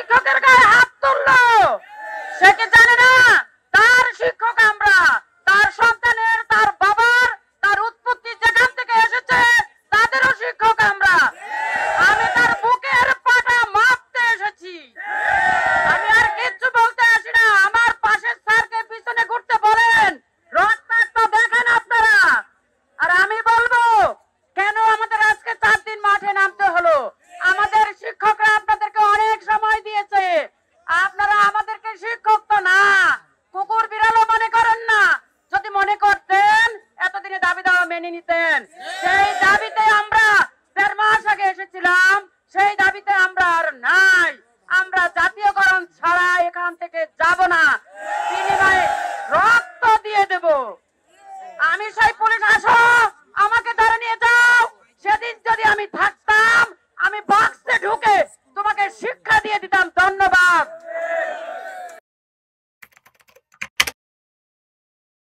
শিক্ষকের গায়ে হাত তুললো সে কি জানে না তার শিক্ষক আমরা, তার সন্তানের, তার বাবার, তার উৎপত্তি যেখান থেকে এসেছে তাদেরও শিক্ষক আমরা। আমি তার বুকের পাটা মাপতে এসেছি, আমি আর কিচ্ছু বলতে আসি না। আমার পাশের স্যারকে পিছনে ঘুরতে বলেন, রক্তাক্ত দেখেন আপনারা। আর আমি বলবো কেন আমাদের আজকে 4 দিন মাঠে নামতে হলো। আমাদের শিক্ষকরা আপনাদেরকে অনেক সময় দিয়েছে, আপনারা আমাদেরকে শিক্ষক তো না, কুকুর বিড়ালও মনে করেন না। যদি মনে করতেন এতদিনে দাবি দাওয়া মেনে নিতেন। সেই দাবিতে আমরা 1.5 মাস আগে এসেছিলাম, সেই দাবিতে আমরা আর নাই। আমরা জাতীয়করণ ছাড়া এখান থেকে যাব না, বিনিময়ে রক্ত দিয়ে দেব। আমি সেই পুলিশ আসো